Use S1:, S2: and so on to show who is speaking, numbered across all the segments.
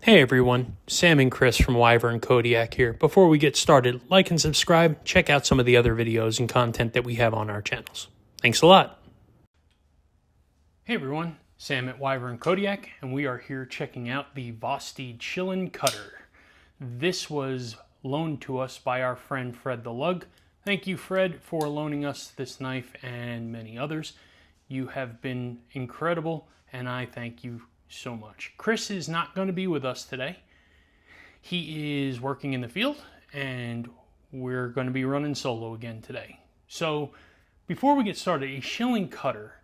S1: Hey everyone, Sam and Chris from Wyvern Kodiak here. Before we get started, like and subscribe, check out some of the other videos and content that we have on our channels. Thanks a lot. Hey everyone, Sam at Wyvern Kodiak, and we are here checking out the Vosteed Shilin Cutter. This was loaned to us by our friend Fred the Lug. Thank you, Fred, for loaning us this knife and many others. You have been incredible, and I thank you so much. Chris is not going to be with us today. He is working in the field and we're going to be running solo again today. So before we get started, a Shilin Cutter.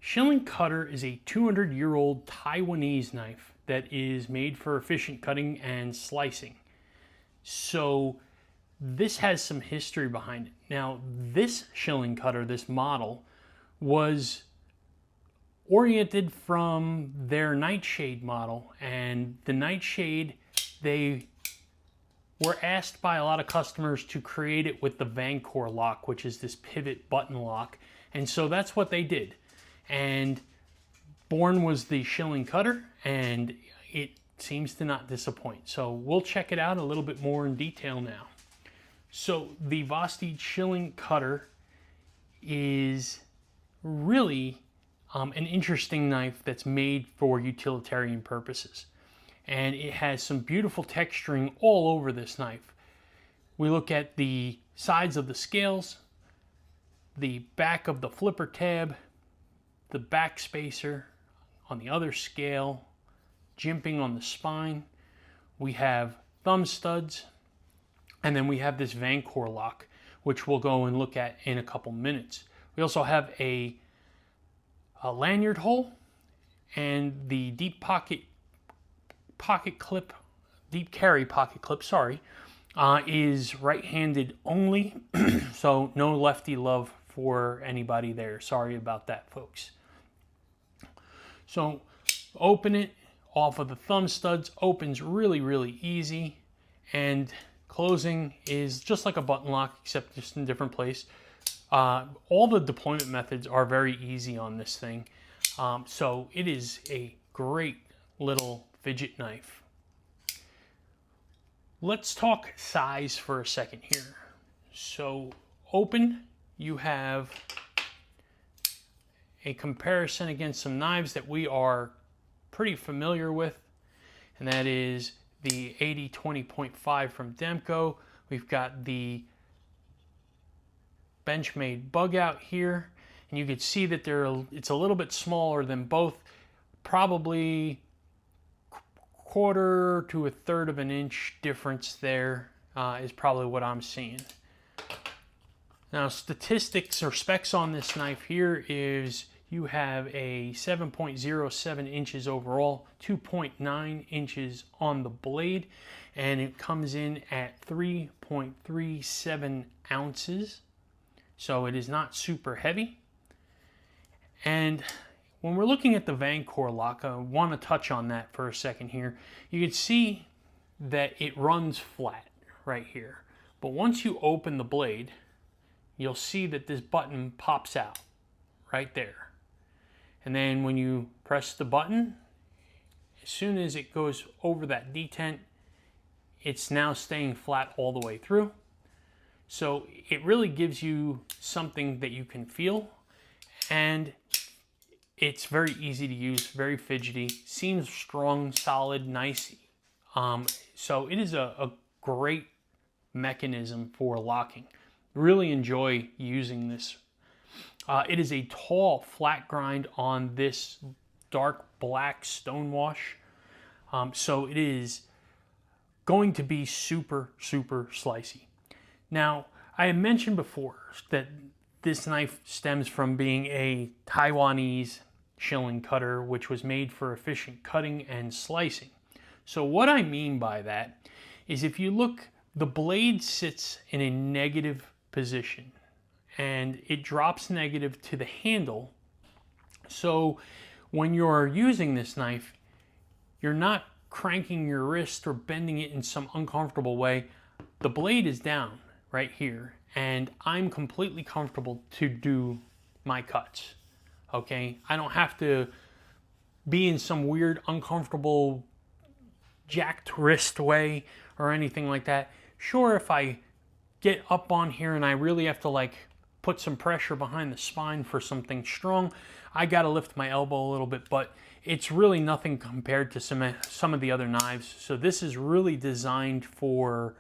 S1: Shilin Cutter is a 200-year-old Taiwanese knife that is made for efficient cutting and slicing. So this has some history behind it. Now this Shilin Cutter, this model, was oriented from their Nightshade model, and the Nightshade, they were asked by a lot of customers to create it with the Vanchor Lock, which is this pivot button lock, and so that's what they did. And born was the Shilin Cutter, and it seems to not disappoint. So we'll check it out a little bit more in detail now. So the Vosteed Shilin Cutter is really an interesting knife that's made for utilitarian purposes. And it has some beautiful texturing all over this knife. We look at the sides of the scales, the back of the flipper tab, the back spacer on the other scale, jimping on the spine. We have thumb studs, and then we have this Vanchor Lock, which we'll go and look at in a couple minutes. We also have a lanyard hole, and the deep carry pocket clip, is right-handed only, so no lefty love for anybody there. Sorry about that, folks. So open it off of the thumb studs, opens really easy, and closing is just like a button lock, except just in a different place. All the deployment methods are very easy on this thing. So it is a great little fidget knife. Let's talk size for a second here. So open, you have a comparison against some knives that we are pretty familiar with, and that is the 80-20.5 from Demko. We've got the Benchmade bug out here, and you can see that it's a little bit smaller than both, probably quarter to a third of an inch difference there is probably what I'm seeing. Now statistics or specs on this knife here is you have a 7.07 inches overall, 2.9 inches on the blade, and it comes in at 3.37 ounces. So it is not super heavy. And when we're looking at the Vanchor Lock, I want to touch on that for a second here. You can see that it runs flat right here. But once you open the blade, you'll see that this button pops out right there. And then when you press the button, as soon as it goes over that detent, it's now staying flat all the way through. So it really gives you something that you can feel, and it's very easy to use, very fidgety, seems strong, solid, nice. So it is a great mechanism for locking. Really enjoy using this. It is a tall flat grind on this dark black stonewash. So it is going to be super slicey. Now, I had mentioned before that this knife stems from being a Taiwanese Shilin Cutter, which was made for efficient cutting and slicing. So what I mean by that is, if you look, the blade sits in a negative position and it drops negative to the handle. So when you're using this knife, you're not cranking your wrist or bending it in some uncomfortable way. The blade is down right here, and I'm completely comfortable to do my cuts. Okay, I don't have to be in some weird uncomfortable jacked wrist way or anything like that. Sure, if I get up on here and I really have to like put some pressure behind the spine for something strong, I gotta lift my elbow a little bit, but it's really nothing compared to some of the other knives. So this is really designed for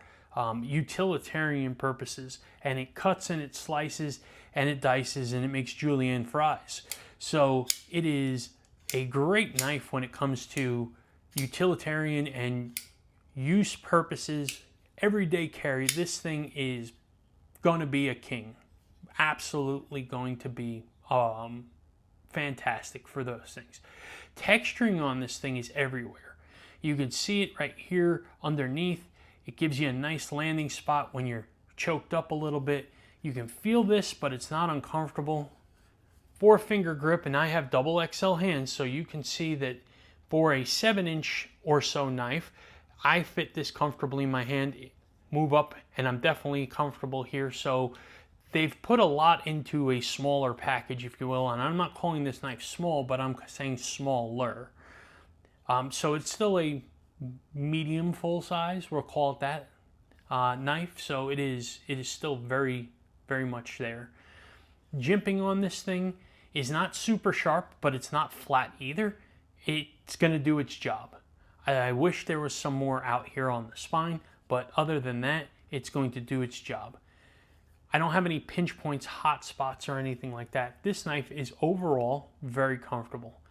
S1: utilitarian purposes, and it cuts and it slices and it dices and it makes julienne fries. So it is a great knife when it comes to utilitarian and use purposes, everyday carry. This thing is going to be a king. Absolutely going to be fantastic for those things. Texturing on this thing is everywhere. You can see it right here underneath. It gives you a nice landing spot when you're choked up a little bit. You can feel this, but it's not uncomfortable. 4-finger grip, and I have double XL hands, so you can see that for a 7-inch or so knife, I fit this comfortably in my hand, move up, and I'm definitely comfortable here. So they've put a lot into a smaller package, if you will, and I'm not calling this knife small, but I'm saying smaller. So it's still a medium full size, we'll call it that, knife. So it is still very, very much there. Jimping on this thing is not super sharp, but it's not flat either. It's going to do its job. I wish there was some more out here on the spine, but other than that, it's going to do its job. I don't have any pinch points, hot spots, or anything like that. This knife is overall very comfortable.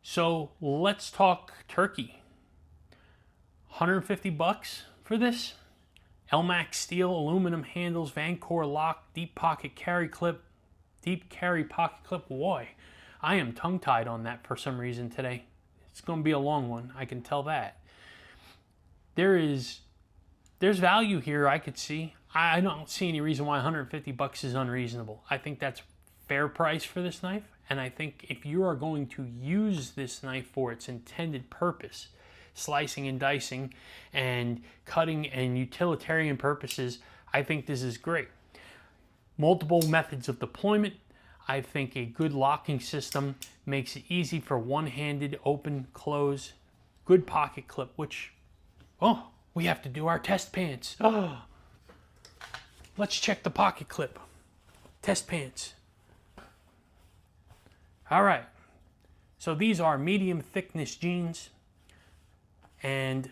S1: So let's talk turkey. 150 bucks for this. Elmax steel, aluminum handles, Vanchor Lock, deep pocket carry clip, deep carry pocket clip. Boy, I am tongue-tied on that for some reason today. It's going to be a long one, I can tell that. There's value here, I could see. I don't see any reason why 150 bucks is unreasonable. I think that's fair price for this knife, and I think if you are going to use this knife for its intended purpose, slicing and dicing and cutting and utilitarian purposes, I think this is great. Multiple methods of deployment. I think a good locking system makes it easy for one-handed open, close. Good pocket clip, which, oh, we have to do our test pants. Oh, let's check the pocket clip. Test pants. All right. So these are medium thickness jeans, and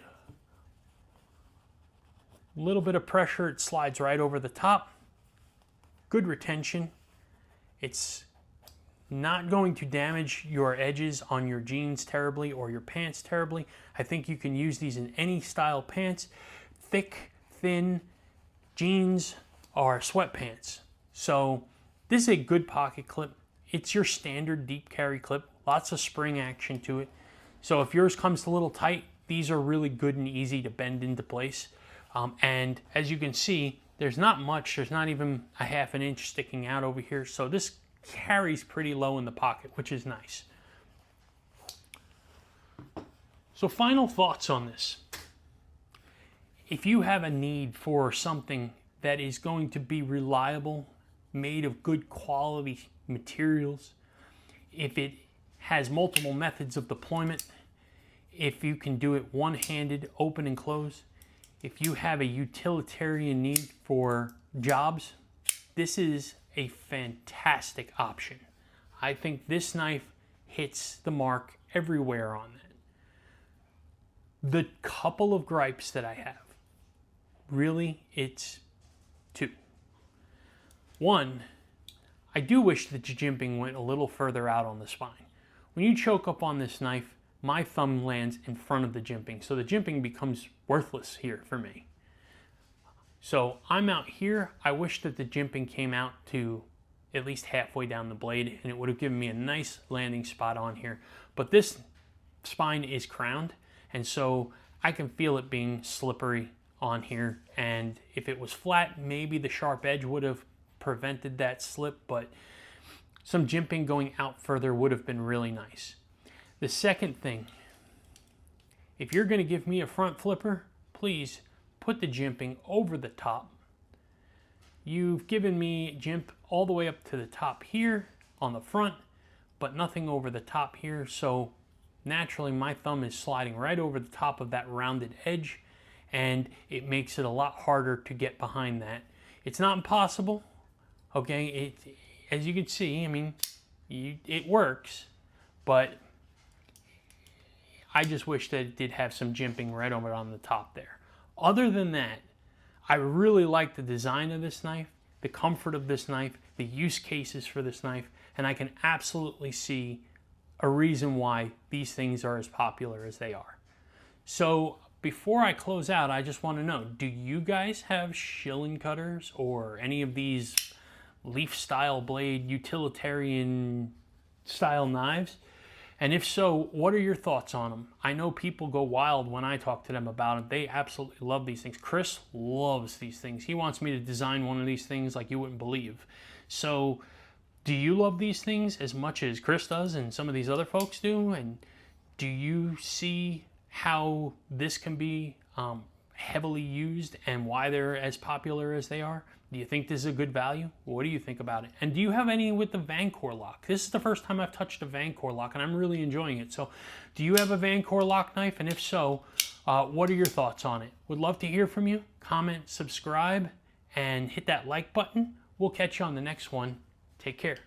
S1: a little bit of pressure, it slides right over the top. Good retention. It's not going to damage your edges on your jeans terribly or your pants terribly. I think you can use these in any style pants. Thick, thin jeans or sweatpants. So this is a good pocket clip. It's your standard deep carry clip. Lots of spring action to it. So if yours comes a little tight, these are really good and easy to bend into place. And as you can see, there's not much. There's not even a ½ an inch sticking out over here. So this carries pretty low in the pocket, which is nice. So final thoughts on this. If you have a need for something that is going to be reliable, made of good quality materials, if it has multiple methods of deployment, if you can do it one-handed, open and close, if you have a utilitarian need for jobs, this is a fantastic option. I think this knife hits the mark everywhere on that. The couple of gripes that I have, really, it's two. One, I do wish that the jimping went a little further out on the spine. When you choke up on this knife, my thumb lands in front of the jimping, so the jimping becomes worthless here for me. So I'm out here. I wish that the jimping came out to at least halfway down the blade, and it would have given me a nice landing spot on here. But this spine is crowned, and so I can feel it being slippery on here. And if it was flat, maybe the sharp edge would have prevented that slip, but some jimping going out further would have been really nice. The second thing, if you're going to give me a front flipper, please put the jimping over the top. You've given me jimp all the way up to the top here on the front, but nothing over the top here. So naturally my thumb is sliding right over the top of that rounded edge, and it makes it a lot harder to get behind that. It's not impossible, okay? As you can see, I mean, it works, but I just wish that it did have some jimping right over on the top there. Other than that, I really like the design of this knife, the comfort of this knife, the use cases for this knife, and I can absolutely see a reason why these things are as popular as they are. So before I close out, I just want to know, do you guys have shilling cutters or any of these leaf style blade utilitarian style knives? And if so, what are your thoughts on them? I know people go wild when I talk to them about them. They absolutely love these things. Chris loves these things. He wants me to design one of these things like you wouldn't believe. So do you love these things as much as Chris does and some of these other folks do? And do you see how this can be heavily used and why they're as popular as they are? Do you think this is a good value? What do you think about it? And do you have any with the Vanchor Lock? This is the first time I've touched a Vanchor Lock, and I'm really enjoying it. So do you have a Vanchor Lock knife? And if so, what are your thoughts on it? Would love to hear from you. Comment, subscribe, and hit that like button. We'll catch you on the next one. Take care.